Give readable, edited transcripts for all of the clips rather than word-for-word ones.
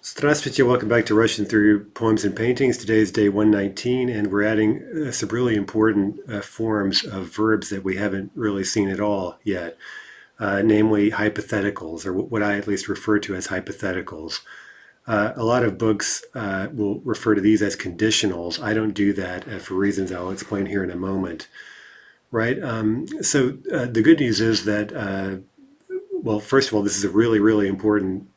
Здравствуйте, welcome back to Russian Through Poems and Paintings. Today is day 119, and we're adding some really important forms of verbs that we haven't really seen at all yet, namely hypotheticals, or what I at least refer to as hypotheticals. A lot of books will refer to these as conditionals. I don't do that for reasons I'll explain here in a moment, right? So the good news is that, well, first of all, this is a really, really important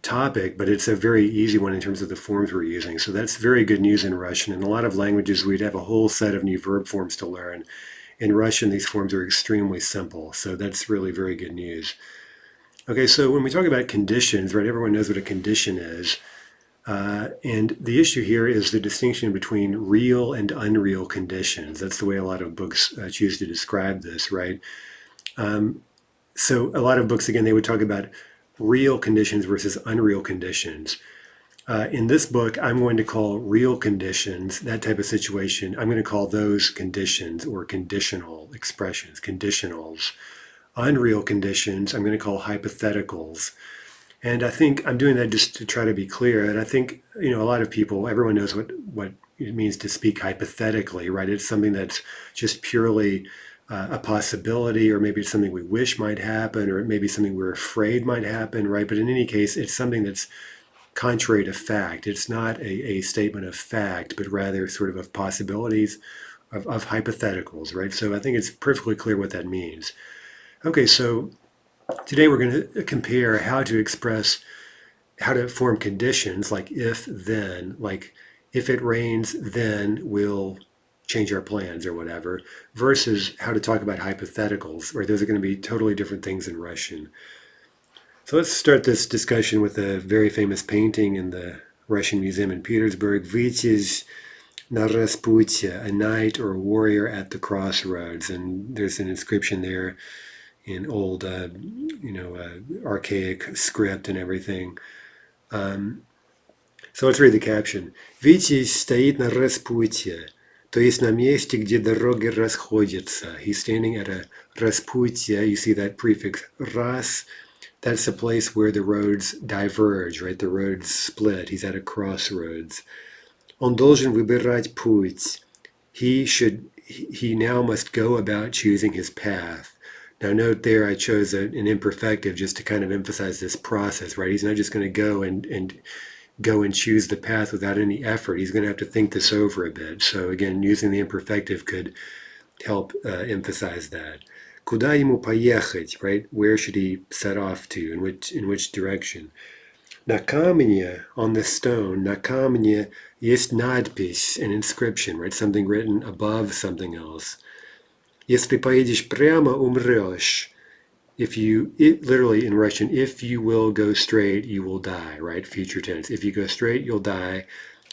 topic, but it's a very easy one in terms of the forms we're using. So that's very good news in Russian. In a lot of languages, we'd have a whole set of new verb forms to learn. In Russian, these forms are extremely simple. So that's really very good news. Okay, so when we talk about conditions, right, everyone knows what a condition is. And the issue here is the distinction between real and unreal conditions. That's the way a lot of books choose to describe this, right? So a lot of books, again, they would talk about real conditions versus unreal conditions. In this book, I'm going to call real conditions, that type of situation, I'm going to call those conditions or conditional expressions, conditionals. Unreal conditions, I'm going to call hypotheticals. And I think I'm doing that just to try to be clear. And I think, a lot of people, everyone knows what it means to speak hypothetically, right? It's something that's just purely a possibility, or maybe it's something we wish might happen, or maybe something we're afraid might happen, right? But in any case, it's something that's contrary to fact. It's not a statement of fact, but rather sort of possibilities, of hypotheticals, right? So I think it's perfectly clear what that means. Okay, so today we're going to compare how to form conditions like if, then, like if it rains, then we'll change our plans or whatever, versus how to talk about hypotheticals, where those are going to be totally different things in Russian. So let's start this discussion with a very famous painting in the Russian Museum in Petersburg, Vitязь на распутье, a knight or a warrior at the crossroads. And there's an inscription there in old, archaic script and everything. So let's read the caption. Vitязь стоит на распутье, то есть на месте, где дороги расходятся. He's standing at a распутье. You see that prefix ras. That's a place where the roads diverge, right? The roads split. He's at a crossroads. Он должен выбирать путь. He now must go about choosing his path. Now note there I chose an imperfective just to kind of emphasize this process, right? He's not just going to go and go and choose the path without any effort. He's going to have to think this over a bit. So again, using the imperfective could help emphasize that. Куда ему поехать, right? Where should he set off to? In which direction? На камне, on the stone, на камне есть надпись, an inscription, right? Something written above something else. Если поедешь прямо, умрешь. Literally in Russian, if you will go straight, you will die, right? Future tense. If you go straight, you'll die.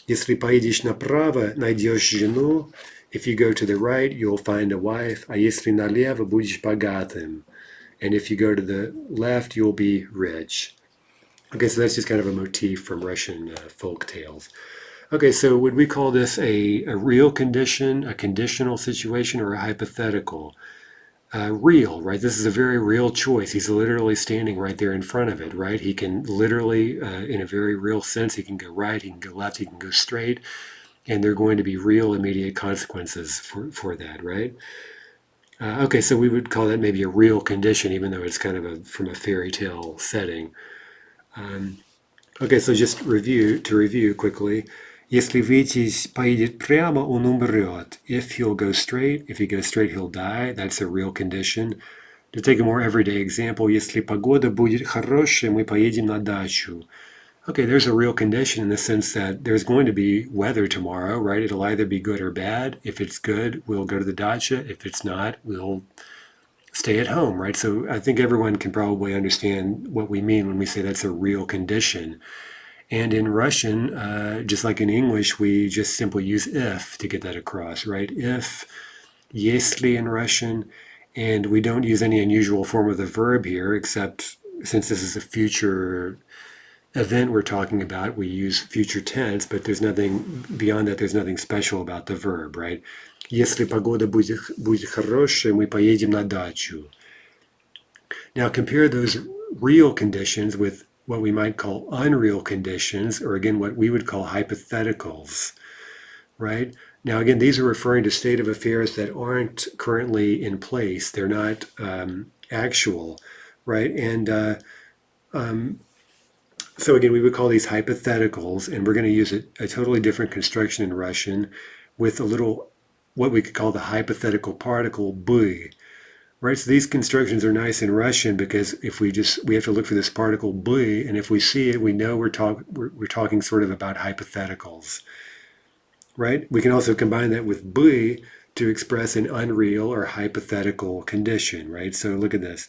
Если поедешь направо, найдешь жену. If you go to the right, you'll find a wife. А если налево, будешь богатым. And if you go to the left, you'll be rich. Okay, so that's just kind of a motif from Russian folk tales. Okay, so would we call this a real condition, a conditional situation, or a hypothetical? Real, right? This is a very real choice. He's literally standing right there in front of it, right? He can literally, in a very real sense, he can go right, he can go left, he can go straight, and there are going to be real immediate consequences for that, right? Okay, so we would call that maybe a real condition, even though it's kind of from a fairy tale setting. Okay, so just to review quickly. Если Витязь поедет прямо, он умрет. If he goes straight, he'll die. That's a real condition. To take a more everyday example, если погода будет хорошая, мы поедем на дачу. Okay, there's a real condition in the sense that there's going to be weather tomorrow, right? It'll either be good or bad. If it's good, we'll go to the dacha. If it's not, we'll stay at home, right? So I think everyone can probably understand what we mean when we say that's a real condition. And in Russian, just like in English, we just simply use if to get that across, right? If, если in Russian, and we don't use any unusual form of the verb here, except since this is a future event we're talking about, we use future tense, but there's nothing beyond that, there's nothing special about the verb, right? Если погода будет хорошая, мы поедем на дачу. Now compare those real conditions with what we might call unreal conditions, or again, what we would call hypotheticals, right? Now, again, these are referring to state of affairs that aren't currently in place. They're not actual, right? And so again, we would call these hypotheticals, and we're going to use a totally different construction in Russian with a little, what we could call the hypothetical particle by, right? So these constructions are nice in Russian because if we have to look for this particle by, and if we see it, we know we're talking sort of about hypotheticals, right? We can also combine that with by to express an unreal or hypothetical condition, right? So look at this.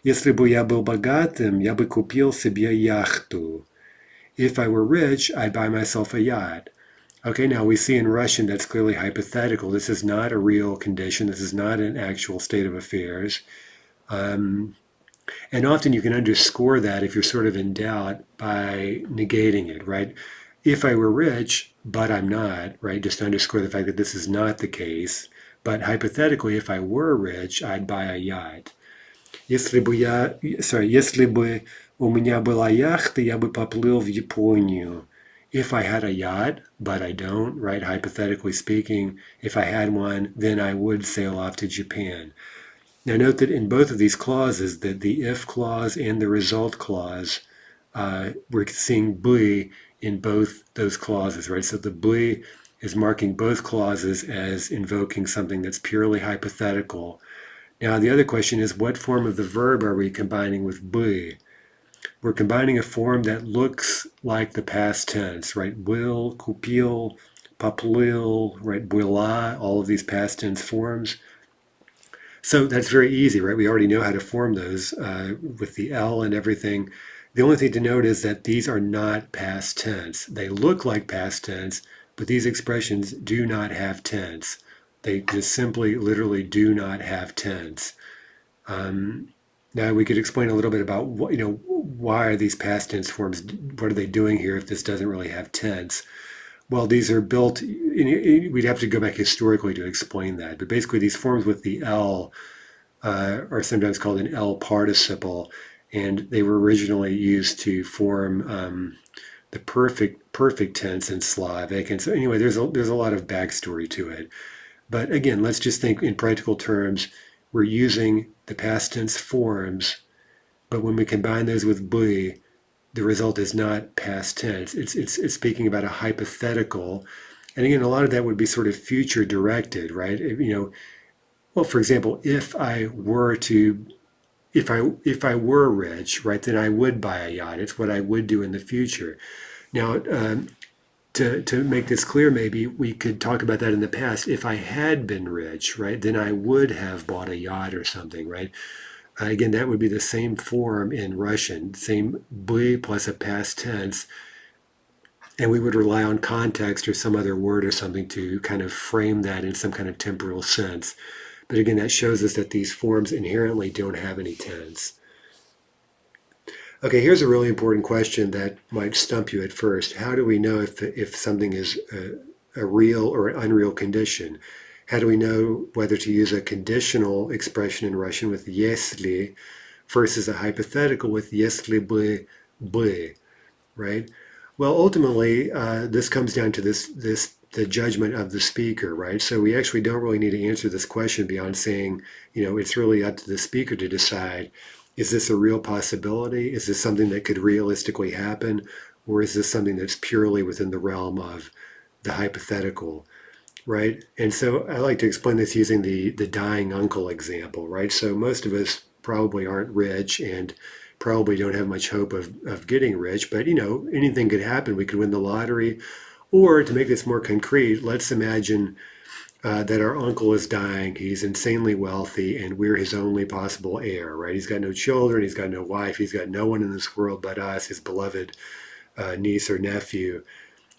Если бы я был богатым, я бы купил себе яхту. If I were rich, I'd buy myself a yacht. Okay, now we see in Russian that's clearly hypothetical. This is not a real condition. This is not an actual state of affairs. And often you can underscore that if you're sort of in doubt by negating it, right? If I were rich, but I'm not, right? Just to underscore the fact that this is not the case. But hypothetically, if I were rich, I'd buy a yacht. Если бы у меня была яхта, я бы поплыл в Японию. If I had a yacht, but I don't, right? Hypothetically speaking, if I had one, then I would sail off to Japan. Now note that in both of these clauses, that the if clause and the result clause, we're seeing by in both those clauses, right? So the by is marking both clauses as invoking something that's purely hypothetical. Now the other question is, what form of the verb are we combining with by? We're combining a form that looks like the past tense, right? Will, kupil, paplil, right? Была, all of these past tense forms. So that's very easy, right? We already know how to form those with the L and everything. The only thing to note is that these are not past tense. They look like past tense, but these expressions do not have tense. They just simply, literally do not have tense. Now we could explain a little bit about what, why are these past tense forms, what are they doing here if this doesn't really have tense? Well, these are built, we'd have to go back historically to explain that, but basically these forms with the L are sometimes called an L participle, and they were originally used to form the perfect tense in Slavic. And so anyway, there's a lot of backstory to it. But again, let's just think in practical terms. We're using the past tense forms, but when we combine those with by, the result is not past tense. It's speaking about a hypothetical, and again, a lot of that would be sort of future directed, right? Well, for example, if I were rich, right, then I would buy a yacht. It's what I would do in the future. Now, to make this clear, maybe we could talk about that in the past. If I had been rich, right, then I would have bought a yacht or something, right? Again, that would be the same form in Russian, same by plus a past tense, and we would rely on context or some other word or something to kind of frame that in some kind of temporal sense. But again, that shows us that these forms inherently don't have any tense. Okay, here's a really important question that might stump you at first. How do we know if something is a real or an unreal condition? How do we know whether to use a conditional expression in Russian with если versus a hypothetical with если бы, right? Well, ultimately, this comes down to the judgment of the speaker, right? So we actually don't really need to answer this question beyond saying, it's really up to the speaker to decide, is this a real possibility? Is this something that could realistically happen? Or is this something that's purely within the realm of the hypothetical, right? And so I like to explain this using the dying uncle example, right? So most of us probably aren't rich and probably don't have much hope of getting rich, but anything could happen. We could win the lottery. Or to make this more concrete, let's imagine that our uncle is dying. He's insanely wealthy, and we're his only possible heir, right? He's got no children, he's got no wife, he's got no one in this world but us, his beloved niece or nephew.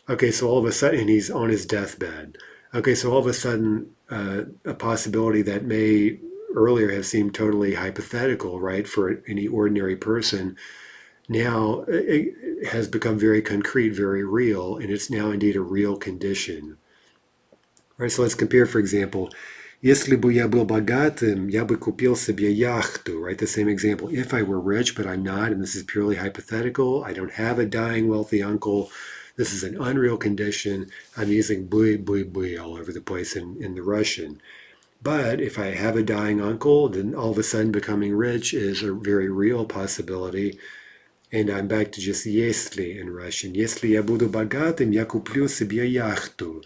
Okay, so all of a sudden, and he's on his deathbed. Okay, so all of a sudden, a possibility that may earlier have seemed totally hypothetical, right, for any ordinary person, now it has become very concrete, very real, and it's now indeed a real condition. All right, so let's compare, for example, Если бы я был богатым, я бы купил себе яхту, right? The same example. If I were rich, but I'm not, and this is purely hypothetical, I don't have a dying wealthy uncle. This is an unreal condition. I'm using bui all over the place in the Russian. But if I have a dying uncle, then all of a sudden becoming rich is a very real possibility. And I'm back to just если in Russian. Если я буду богатым, я куплю себе яхту.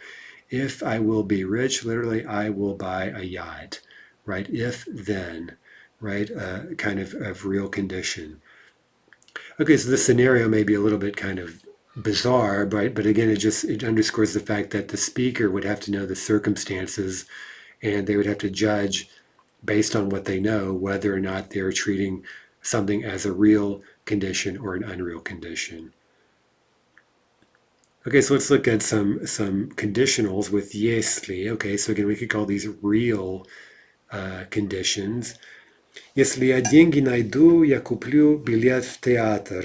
If I will be rich, literally, I will buy a yacht, right? If then, right? Kind of real condition. Okay, so this scenario may be a little bit kind of bizarre, right? But again, it underscores the fact that the speaker would have to know the circumstances, and they would have to judge based on what they know whether or not they're treating something as a real condition or an unreal condition. Okay, so let's look at some conditionals with если. Okay, so again, we could call these real conditions. Если я деньги найду, я куплю билет в театр.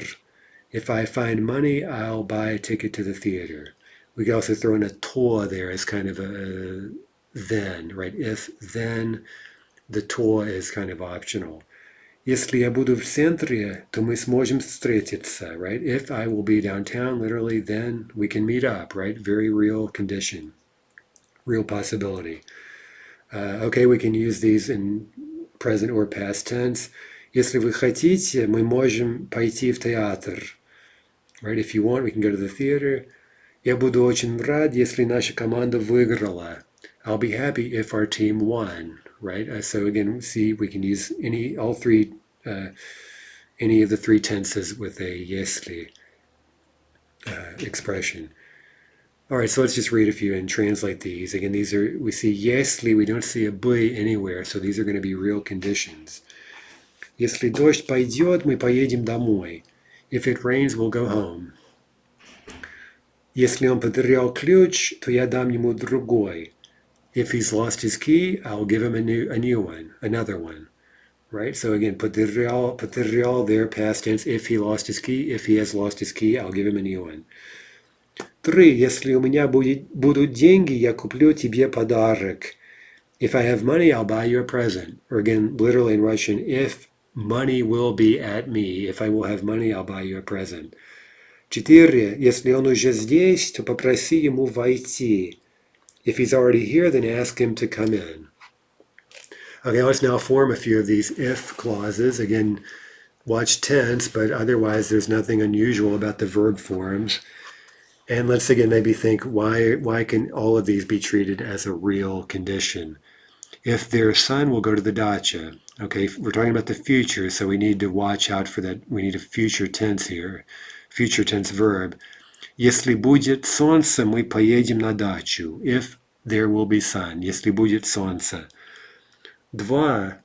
If I find money, I'll buy a ticket to the theater. We could also throw in a to there as kind of a then, right? If then, the to is kind of optional. Если я буду в центре, то мы сможем встретиться, right? If I will be downtown, literally, then we can meet up, right? Very real condition, real possibility. Okay, we can use these in present or past tense. Если вы хотите, мы можем пойти в театр. Right? If you want, we can go to the theater. Я буду очень рад, если наша команда выиграла. I'll be happy if our team won. Right? So again, see, we can use any of the three tenses with a если expression. All right, so let's just read a few and translate these. Again, we see если, we don't see a бы anywhere, so these are going to be real conditions. Если дождь пойдет, мы поедем домой. If it rains, we'll go home. Если он потерял ключ, то я дам ему другой. If he's lost his key, I'll give him a new one, another one. Right? So again, потерял there, past tense. If he lost his key, if he has lost his key, I'll give him a new one. 3. Если у меня будут деньги, я куплю тебе подарок. If I have money, I'll buy you a present. Or again, literally in Russian, if money will be at me, if I will have money, I'll buy you a present. 4. Если он уже здесь, то попроси ему войти. If he's already here, then ask him to come in. Okay, let's now form a few of these if clauses. Again, watch tense, but otherwise there's nothing unusual about the verb forms. And let's again maybe think, why can all of these be treated as a real condition? If their son will go to the dacha, okay, we're talking about the future, so we need to watch out for that. We need a future tense here, future tense verb. Если будет солнце, мы поедем на дачу. If there will be sun. Если будет солнце. 2.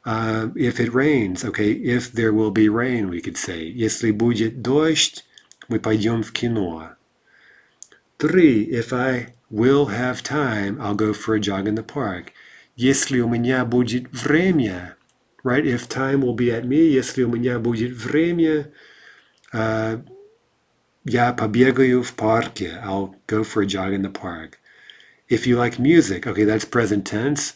If it rains, okay, if there will be rain, we could say. Если будет дождь, мы пойдем в кино. 3. If I will have time, I'll go for a jog in the park. Если у меня будет время, right? If time will be at me, если у меня будет время, я побегаю в парке. I'll go for a jog in the park. If you like music, okay, that's present tense,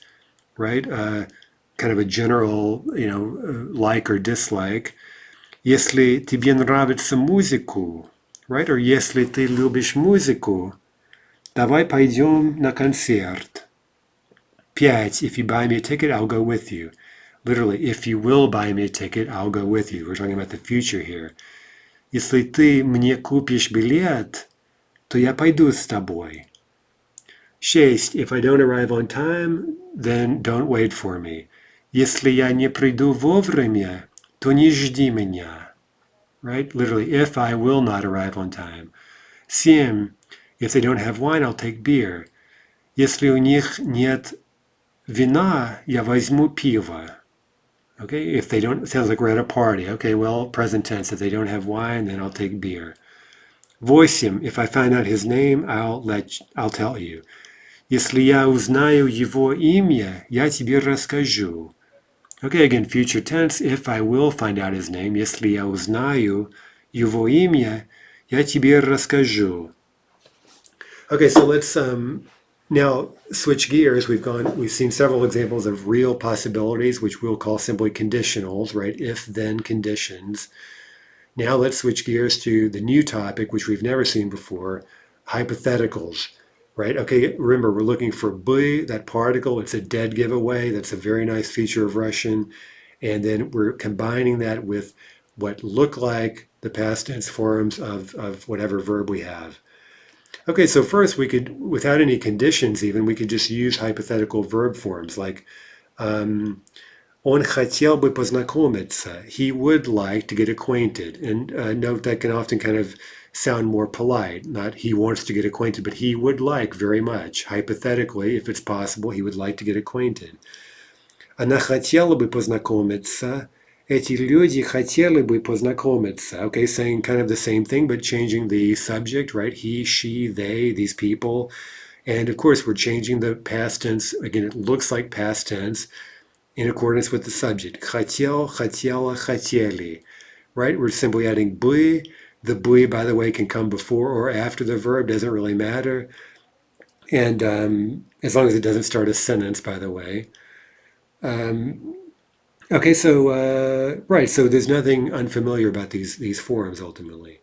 right? Kind of a general, like or dislike. Если тебе нравится музыку, right? Or если ты любишь музыку, давай пойдем на концерт. 5. If you buy me a ticket, I'll go with you. Literally, if you will buy me a ticket, I'll go with you. We're talking about the future here. Если ты мне купишь билет, то я пойду с тобой. 6. If I don't arrive on time, then don't wait for me. Если я не приду вовремя, то не жди меня. Right? Literally, if I will not arrive on time. 7. If they don't have wine, I'll take beer. Если у них нет вина, я возьму пиво. Okay, if they don't, it sounds like we're at a party. Okay, well, present tense. If they don't have wine, then I'll take beer. 8. If I find out his name, I'll tell you. Если я узнаю его имя, я тебе расскажу. Okay, again, future tense. If I will find out his name, если я узнаю его имя, я тебе расскажу. Okay, so let's Now, switch gears. We've seen several examples of real possibilities, which we'll call simply conditionals, right? If-then conditions. Now let's switch gears to the new topic, which we've never seen before, hypotheticals, right? Okay, remember, we're looking for by, that particle. It's a dead giveaway. That's a very nice feature of Russian. And then we're combining that with what look like the past tense forms of whatever verb we have. Okay, so first we could, without any conditions even, we could just use hypothetical verb forms like он хотел бы познакомиться. He would like to get acquainted. And note that can often kind of sound more polite. Not he wants to get acquainted, but he would like very much. Hypothetically, if it's possible, he would like to get acquainted. Она хотела бы познакомиться. Эти люди хотели бы познакомиться. Okay, saying kind of the same thing, but changing the subject, right? He, she, they, these people. And of course, we're changing the past tense. Again, it looks like past tense in accordance with the subject. Хотел, хотела, хотели. Right? We're simply adding бы. The бы, by the way, can come before or after the verb, doesn't really matter. And as long as it doesn't start a sentence, by the way. Okay, so right, so there's nothing unfamiliar about these forms ultimately.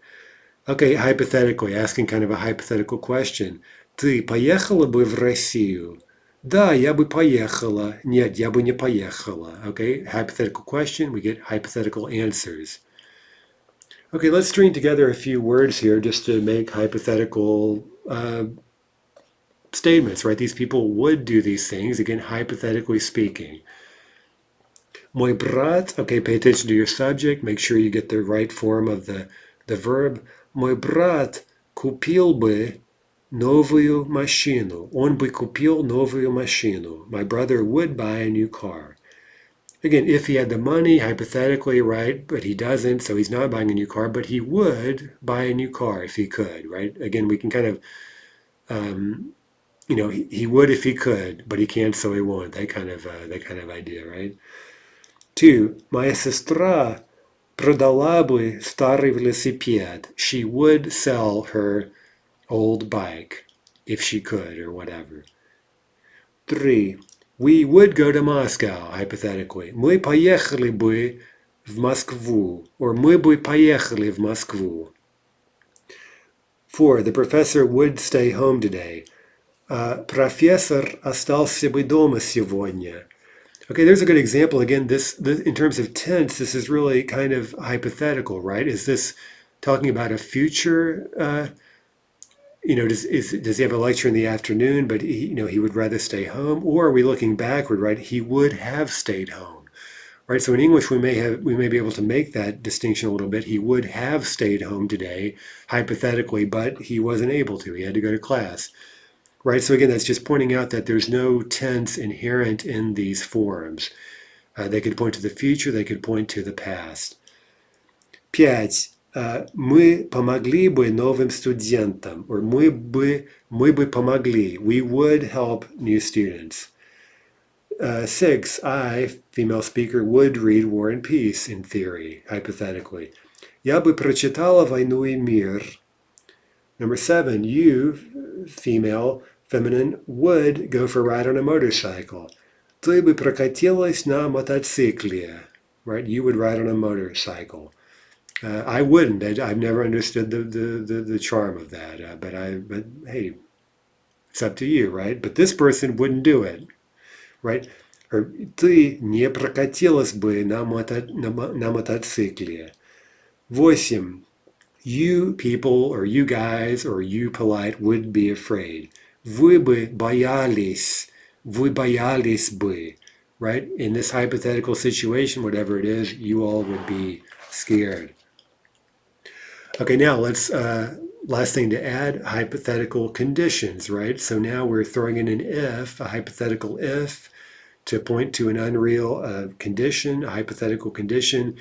Okay, hypothetically, asking kind of a hypothetical question. Ты поехала бы в Россию? Да, я бы поехала. Нет, я бы не поехала. Okay, hypothetical question, we get hypothetical answers. Okay, let's string together a few words here just to make hypothetical statements, right? These people would do these things, again, hypothetically speaking. Мой брат, okay, pay attention to your subject, make sure you get the right form of the verb. Мой брат купил бы новую машину. Он бы купил новую машину. My brother would buy a new car. Again, if he had the money, hypothetically, right, but he doesn't, so he's not buying a new car, but he would buy a new car if he could, right? Again, we can kind of, he would if he could, but he can't, so he won't. That kind of idea, right? Two, моя сестра продала бы старый велосипед. She would sell her old bike if she could or whatever. Three, we would go to Moscow, hypothetically. Мы поехали бы в Москву, or мы бы поехали в Москву. Four, the professor would stay home today. Профессор остался бы дома сегодня. Okay, there's a good example. Again, this in terms of tense, this is really kind of hypothetical, right? Is this talking about a future? Does he have a lecture in the afternoon, but he would rather stay home? Or are we looking backward, right? He would have stayed home, right? So in English, we may be able to make that distinction a little bit. He would have stayed home today, hypothetically, but he wasn't able to. He had to go to class. Right, so again, that's just pointing out that there's no tense inherent in these forms. They could point to the future, they could point to the past. Пять. Мы помогли бы новым студентам, or мы бы помогли. We would help new students. Six. I, female speaker, would read War and Peace in theory, hypothetically. Я бы прочитала «Войну и мир». Number seven. You, female, feminine, would go for a ride on a motorcycle. Ты бы прокатилась на мотоцикле. Right? You would ride on a motorcycle. I wouldn't. I've never understood the charm of that. But hey, it's up to you, right? But this person wouldn't do it, right? Or ты не прокатилась бы на мотоцикле. Восемь. You people, or you guys, or you polite, would be afraid. Вы бы боялись бы, right? In this hypothetical situation, whatever it is, you all would be scared. Okay, now let's, last thing to add, hypothetical conditions, right? So now we're throwing in an if, a hypothetical if, to point to an unreal condition, a hypothetical condition.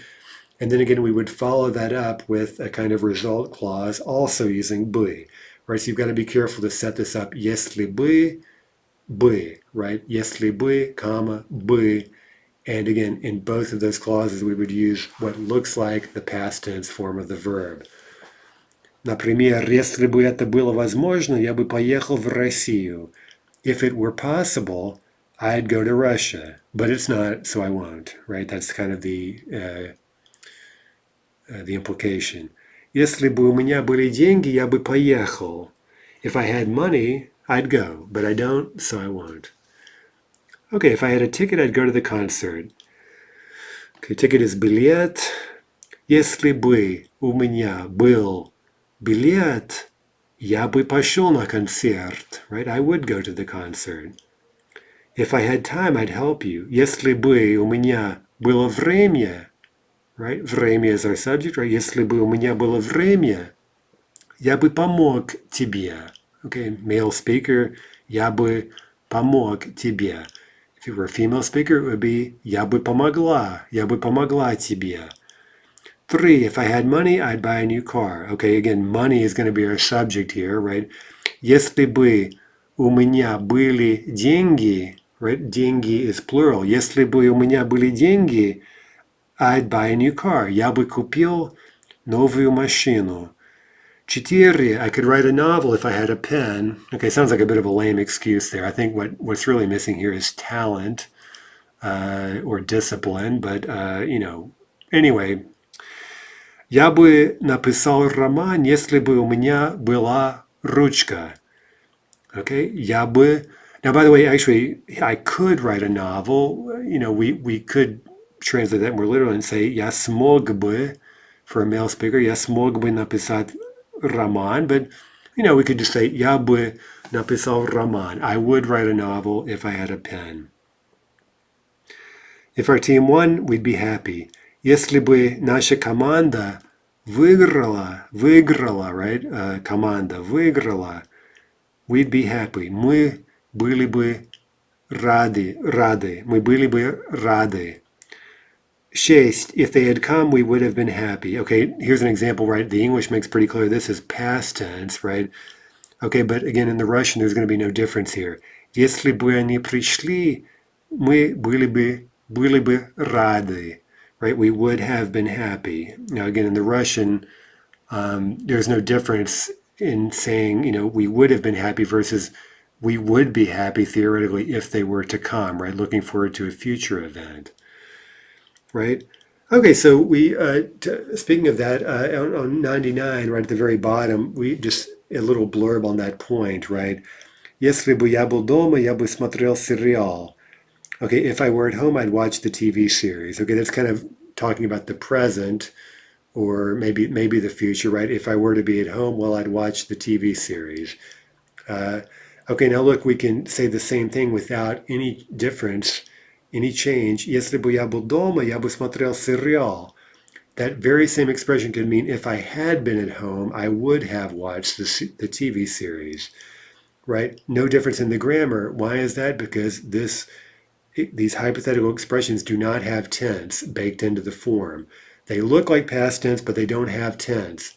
And then again, we would follow that up with a kind of result clause, also using бы, right? So you've got to be careful to set this up. Если бы, right? Если бы, comma, бы. And again, in both of those clauses, we would use what looks like the past tense form of the verb. Например, если бы это было возможно, я бы поехал в Россию. If it were possible, I'd go to Russia, but it's not, so I won't, right? That's kind of the implication. Если бы у меня были деньги, я бы поехал. If I had money, I'd go, but I don't, so I won't. Okay, if I had a ticket, I'd go to the concert. Okay, ticket is билет. Если бы у меня был билет, я бы пошел на концерт, right? I would go to the concert. If I had time, I'd help you. Если бы у меня было время, right? Время is our subject, right? Если бы у меня было время, я бы помог тебе. Okay, male speaker, я бы помог тебе. If it were a female speaker, it would be я бы помогла тебе. 3, if I had money, I'd buy a new car. Okay, again, money is going to be our subject here, right? Если бы у меня были деньги, right? Деньги is plural. Если бы у меня были деньги, I'd buy a new car. Я бы купил новую машину. 4, I could write a novel if I had a pen. Okay, sounds like a bit of a lame excuse there. I think what's really missing here is talent or discipline, but, anyway. Я бы написал роман, если бы у меня была ручка. Okay, я бы... Now, by the way, actually, I could write a novel. We could translate that more literally and say я смог бы, for a male speaker, я смог бы написать роман. But, we could just say я бы написал роман. I would write a novel if I had a pen. If our team won, we'd be happy. Если бы наша команда выиграла, right? Команда выиграла, we'd be happy. Мы были бы рады. Мы были бы рады. 6, if they had come, we would have been happy. Okay, here's an example, right? The English makes pretty clear this is past tense, right? Okay, but again, in the Russian, there's going to be no difference here. Если бы они пришли, мы были бы рады, right? We would have been happy. Now, again, in the Russian, there's no difference in saying, we would have been happy versus we would be happy theoretically if they were to come, right? Looking forward to a future event, right? Okay, so speaking of that, on 99, right at the very bottom, we just a little blurb on that point, right? Если бы я был дома, я бы смотрел сериал. Okay, if I were at home, I'd watch the TV series. Okay, that's kind of talking about the present or maybe the future, right? If I were to be at home, well, I'd watch the TV series. Okay, now look, we can say the same thing without any difference, any change. Если бы я был дома, я бы смотрел сериал. That very same expression could mean if I had been at home, I would have watched the TV series, right? No difference in the grammar. Why is that? Because these hypothetical expressions do not have tense baked into the form. They look like past tense, but they don't have tense.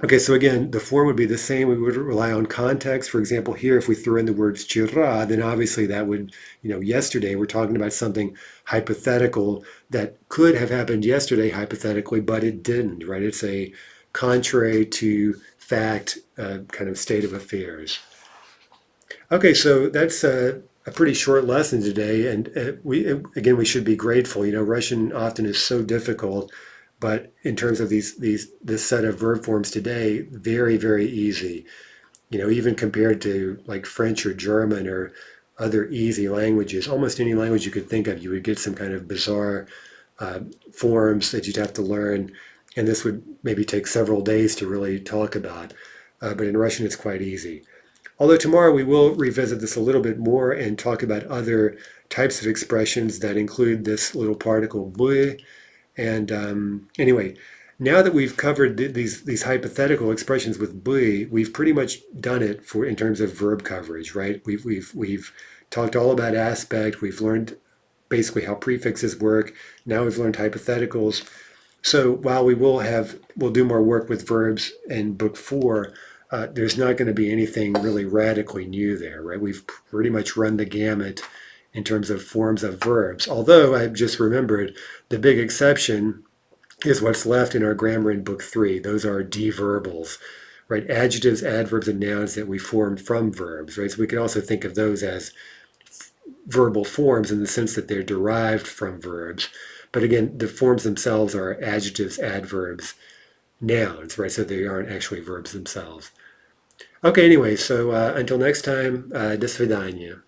Okay, so again, the form would be the same. We would rely on context. For example, here, if we throw in the word vчера, then obviously that would, yesterday, we're talking about something hypothetical that could have happened yesterday, hypothetically, but it didn't, right? It's a contrary to fact kind of state of affairs. Okay, so that's a pretty short lesson today, and we should be grateful. Russian often is so difficult, but in terms of this set of verb forms today, very, very easy. Even compared to like French or German or other easy languages, almost any language you could think of, you would get some kind of bizarre forms that you'd have to learn, and this would maybe take several days to really talk about. But in Russian, it's quite easy. Although tomorrow we will revisit this a little bit more and talk about other types of expressions that include this little particle бы. And anyway, now that we've covered these hypothetical expressions with бы, we've pretty much done it in terms of verb coverage, right? We've talked all about aspect. We've learned basically how prefixes work. Now we've learned hypotheticals. So while we'll do more work with verbs in book 4, there's not going to be anything really radically new there, right? We've pretty much run the gamut in terms of forms of verbs. Although I've just remembered the big exception is what's left in our grammar in book 3. Those are deverbals, right? Adjectives, adverbs, and nouns that we form from verbs, right? So we can also think of those as verbal forms in the sense that they're derived from verbs. But again, the forms themselves are adjectives, adverbs, nouns, right? So they aren't actually verbs themselves. Okay, anyway, so until next time, до свидания.